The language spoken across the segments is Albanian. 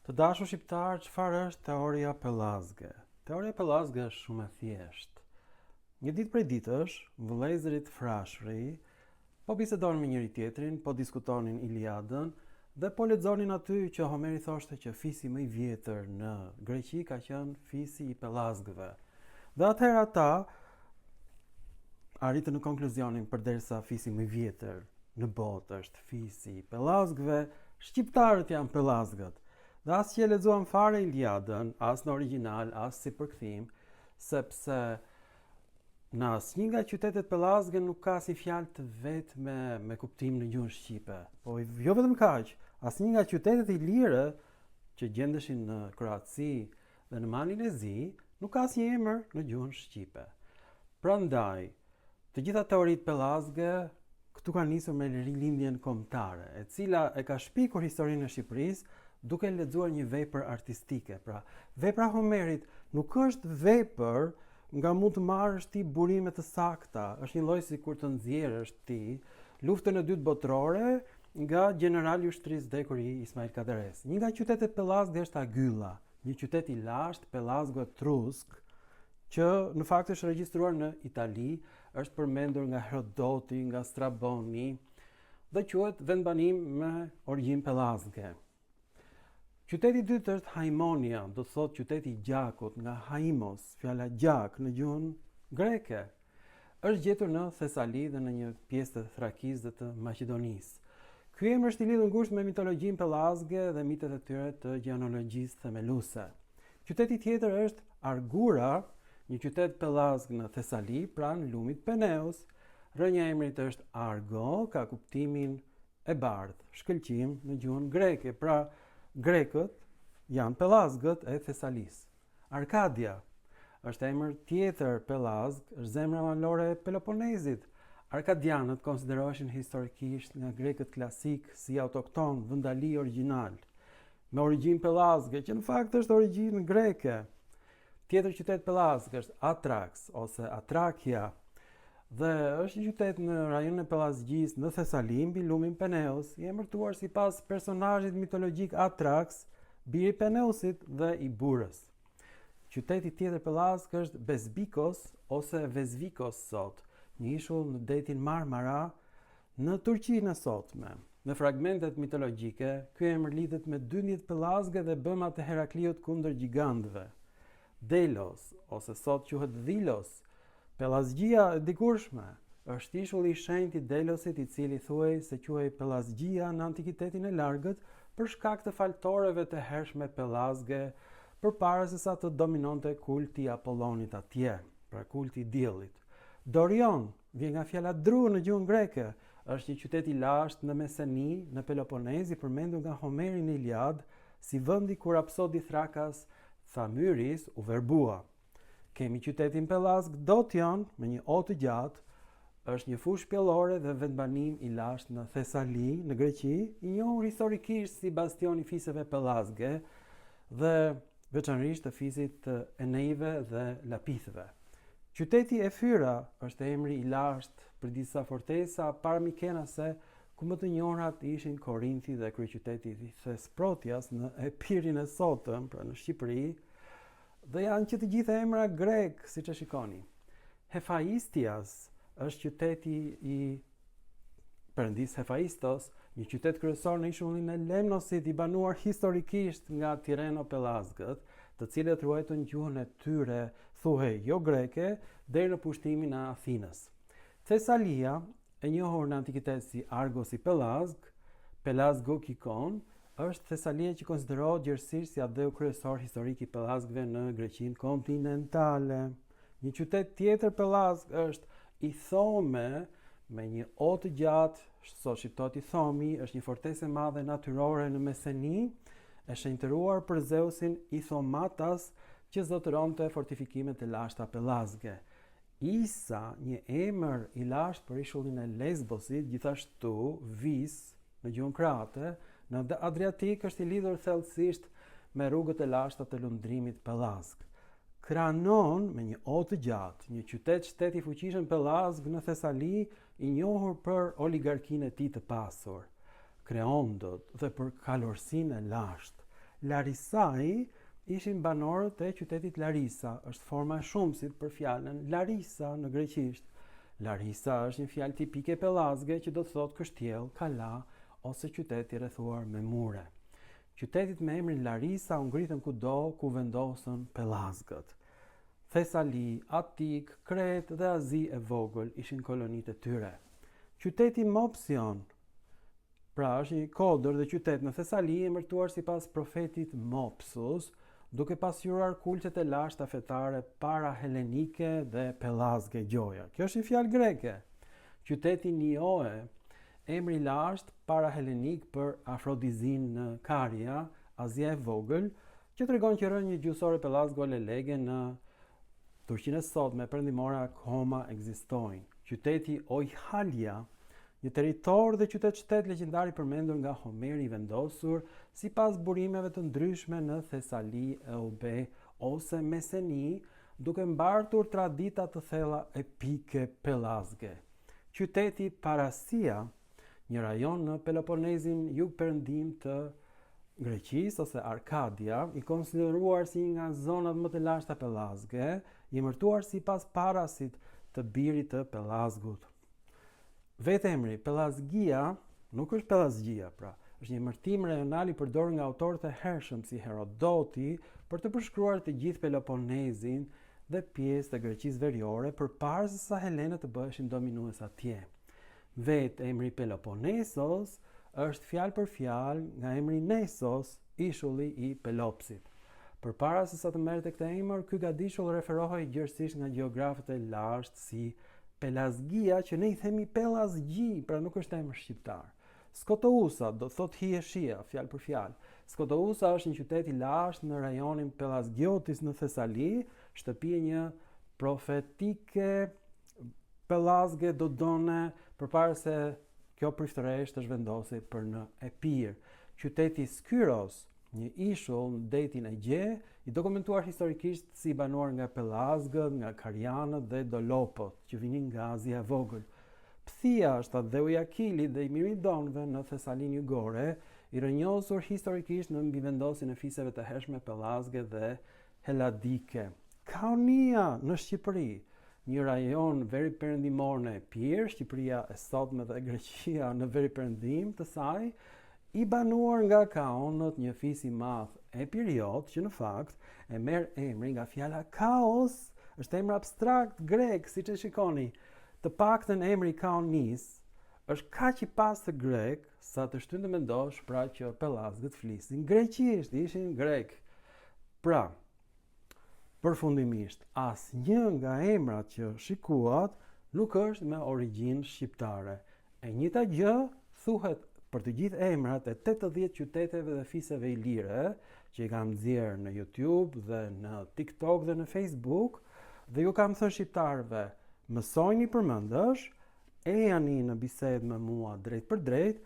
Të dashur shqiptar, çfarë është teoria pellazge? Teoria pellazge është shumë e thjeshtë. Një ditë prej ditësh, vëllezërit frashëri po bisedonin me njëri tjetrin, po diskutonin Iliadën dhe po lexonin aty që Homeri thoshte që fisi më i vjetër në Greqi ka qenë fisi i pellazgëve. Dhe atëherë ata arritën në konkluzionin përderisa fisi më i vjetër në botë është fisi i pellazgëve, shqiptarët janë pellazgët. Dhe as që e lexuam fare Iliadën, as në original, as si përkthim, sepse në asnjë nga qytetet pellazge nuk ka si fjalë të vetme me kuptim në gjuhën shqipe. Po jo vetëm kaq, asnjë nga qytetet ilire që gjendeshin në Kroaci dhe në Malin e Zi nuk ka asnjë emër në gjuhën shqipe. Prandaj, të gjitha teoritë pellazge këtu kanë nisur me rilindjen kombëtare, e cila e ka shpikur historinë e Shqipërisë duke lexuar një vepër artistike. Pra, vepra e Homerit nuk është vepër nga mund të marrësh ti burime të sakta, është një lloj sikur të nxjerrësh ti luftën e dytë botërore nga generali i ushtrisë dekori Ismail Kaderes. Një nga qytetet pellazge është Agylla, një qytet i lashtë pellazgo-etrusk që në fakt është regjistruar në Itali, është përmendur nga Herodoti, nga Straboni dhe quhet vendbanim me origjinë pellazge. Qyteti i dytë është Haimonia, do të thotë qyteti i gjakut, nga haimos, fjala gjak në gjuhën greke. Është gjetur në Thesali dhe në një pjesë të Thrakisë dhe të Maqedonisë. Ky emër është i lidhur ngushtë me mitologjinë pellazge dhe mitet e tyre të gjenologjisë themeluese. Qyteti tjetër është Argura, një qytet pellazg në Thesali, pranë lumit Peneus. Rënja e emrit është Argo, ka kuptimin e bardhë, shkëlqim në gjuhën greke. Pra, grekët janë pellazgët e Thesalisë. Arkadia është emër tjetër pellazg, është zemra malore e Peloponezit. Arkadianët konsideroheshin historikisht nga grekët klasik si autokton, vendali origjinal, me origjinë pellazge, që në fakt është origjinë greke. Tjetër qytet pellazg është Atrax ose Atrakia, dhe është një qytet në rajonin e Pellazgjisë në Thesali, mbi lumin Peneus, i emërtuar sipas personazhit mitologjik Atrax, biri i Peneusit dhe i burrës. Qyteti tjetër pellazg është Bezbikos ose Vezvikos sot, një ishull në detin Marmara në Turqinë e sotme. Në fragmentet mitologjike, ky emër lidhet me dyndjet pellazge dhe bëmat e Herakliut kundër gjigantëve. Delos ose sot quhet Dhilos, Pellazgjia e dikurshme, është ishulli i shenjtë i Delosit, i cili thuhej se quhej Pellazgjia në antikitetin e largët për shkak të faltoreve të hershme pellazge, përpara se sa të dominonte kulti i Apollonit atje, pra kulti i diellit. Dorion vjen nga fjala dru në gjuhën greke, është një qytet i lashtë në Meseni, në Peloponez, i përmendur nga Homeri në Iliad, si vendi ku rapsodi Thrakas Thamyris u verbua. Kemi qytetin pellazg Dotion me një O të gjatë, është një fushë pjellore dhe vendbanim i lashtë në Thesali, në Greqi, i njohur historikisht si bastioni i fisëve pellazge dhe veçanërisht të fisit të Eneive dhe Lapithëve. Qyteti Efyra është emri i lashtë për disa fortesa paramikeanase, ku më të njohurat ishin Korinthi dhe kryeqyteti i Thesprotias në Epirin e sotëm, pra në Shqipëri, dhe janë që të gjitha emra grek, siç e shikoni. Hefaistias është qyteti i perëndis Hefaistos, një qytet kryesor në ishullin e Lemnosit, i banuar historikisht nga Tireno-pellazgët, të cilët ruajtën gjuhën e tyre, thuhej jo greke, deri në pushtimin e Athinës. Thesalia, e njohur në antikitet si Argos i Pellazg, Pelazgokikon, është Thesalia që konsiderohet gjithësisht si adheu kryesor historik i pellazgëve në Greqinë kontinentale. Një qytet tjetër pellazg është Ithome, me një O të gjatë, sot shqiptohet Ithomi, është një fortesë e madhe natyrore në Meseni, e shenjtëruar për Zeusin Ithomatas, që zotëronte fortifikimet e lashta pellazge. Isa, një emër i lashtë për ishullin e Lesbosit, gjithashtu Vis, në gjuhën kroate, në Adriatik është i lidhur thellësisht me rrugët e lashta të lundrimit pellazg. Kranon, me një O të gjatë, një qytet i fuqishëm pellazg në Thesali, i njohur për oligarkinë e tij të pasur, Kreondot, dhe për kalorsinë e lashtë. Larisai ishin banorët e qytetit Larisa, është forma e shumësit për fjalën Larisa në greqisht. Larisa është një fjalë tipike pellazge që do të thotë kështjell, kala ose qytet i rrethuar me mure. Qytetit me emrin Larisa u ngritën kudo ku vendosën pellazgët. Thesali, Atik, Kret dhe Azi e vogël ishin kolonitë e tyre. Qyteti Mopsion, pra është një kodër dhe qytet në Thesali emërtuar sipas profetit Mopsus, duke pasqyruar kultet e lashta fetare para helenike dhe pellazge gjoja. Kjo është një fjalë greke. Qyteti Nioe, emri lashtë para helenik për Afrodizin në Karia, Azia e vogël, që tregon që rrënjë gjuhësore pellazgo-lelege në Turqinë e sotme perëndimore akoma ekzistojnë. Qyteti Oihalia, një territor dhe qytet-shtet legjendar i përmendur nga Homeri i vendosur sipas burimeve të ndryshme në Thesali, Eube ose Meseni, duke mbartur tradita të thella epike pellazge. Qyteti Parasia, një rajon në Peloponezin jugperëndim të Greqisë ose Arkadia, i konsideruar si një nga zonat më të lashta pellazge, i emërtuar sipas Parasit, të birit të Pellazgut. Vetë emri Pellazgia nuk është Pellazgia, pra, është një emërtim rajonal i përdorur nga autorët e hershëm si Herodoti për të përshkruar të gjithë Peloponezin dhe pjesë të Greqisë Veriore përpara se sa helenët të bëheshin dominues atje. Vetë emri Peloponesos është fjalë për fjalë nga emri Nesos, ishulli i Pelopsit. Përpara se sa të merrte këtë emër, ky gadishull referohej gjërësisht nga gjeografët e lashtë si Pelazgia, që ne i themi Pellazgji, pra nuk është emër shqiptar. Skotousa do thot hieshia, fjalë për fjalë. Skotousa është një qytet i lashtë në rajonin Pellazgiotis në Thesali, shtëpi e një profetike pellazge Dodone, përpara se kjo priftëresht është vendosur për në Epir. Qyteti Skyros, një ishull në detin e Gje, i dokumentuar historikisht si banuar nga pellazgët, nga karianët dhe dolopët, që vinin nga Azia e vogël. Pthia është dheu i Akilit dhe i Miridonëve në Thesalin jugore, i rënjosur historikisht në mbivendosjen e fiseve të hershme pellazge dhe heladike. Kaonia në Shqipëri, një rajon veri perëndimor në Epir, Shqipëria e sotme dhe Greqia në veri perëndim të saj, i banuar nga kaonët, një fis i madh epiriot që në fakt e merr emrin nga fjala kaos, është emër abstrakt grek, siç e shikoni. Të paktën emri Kaonis është kaq i pastër grek sa të shtyn të mendosh pra që pellazgët flisin greqisht, ishin grek. Pra, përfundimisht, asnjë nga emrat që shikuat nuk është me origjinë shqiptare. E njëjta gjë thuhet për të gjithë emrat e 80 qyteteve dhe fiseve ilire që i kam nxjerrë në YouTube dhe në TikTok dhe në Facebook, dhe ju kam thënë shqiptarëve, mësojni përmendësh, ejani në bisedë me mua drejt për drejt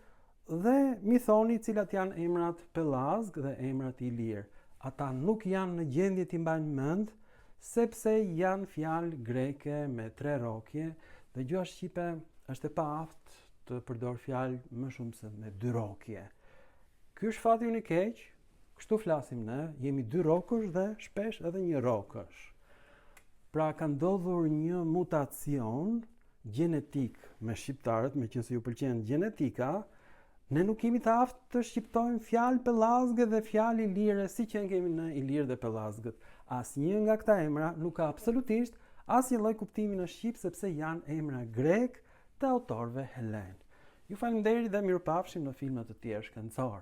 dhe mi thoni cilat janë emrat pellazg dhe emrat ilir. Ata nuk janë në gjendje t'i mbajnë mend sepse janë fjalë greke me 3 rrokje dhe gjuha shqipe është e paaft të përdor fjalë më shumë se me 2 rrokje. Ky është fati unë i keq, kështu flasim ne, jemi 2 rrokësh dhe shpesh edhe 1 rrokësh. Pra ka ndodhur një mutacion gjenetik me shqiptarët, meqense ju pëlqen gjenetika, ne nuk kemi të aftë të shqiptojmë fjalë pellazge dhe fjalë ilire si që kemi në ilir dhe pellazgët. Asnjë nga këta emra nuk ka absolutisht asnjë lloj kuptimi në shqip sepse janë emra grek të autorëve helen. Ju faleminderit dhe mirupafshim në filma të tjerë shkencor.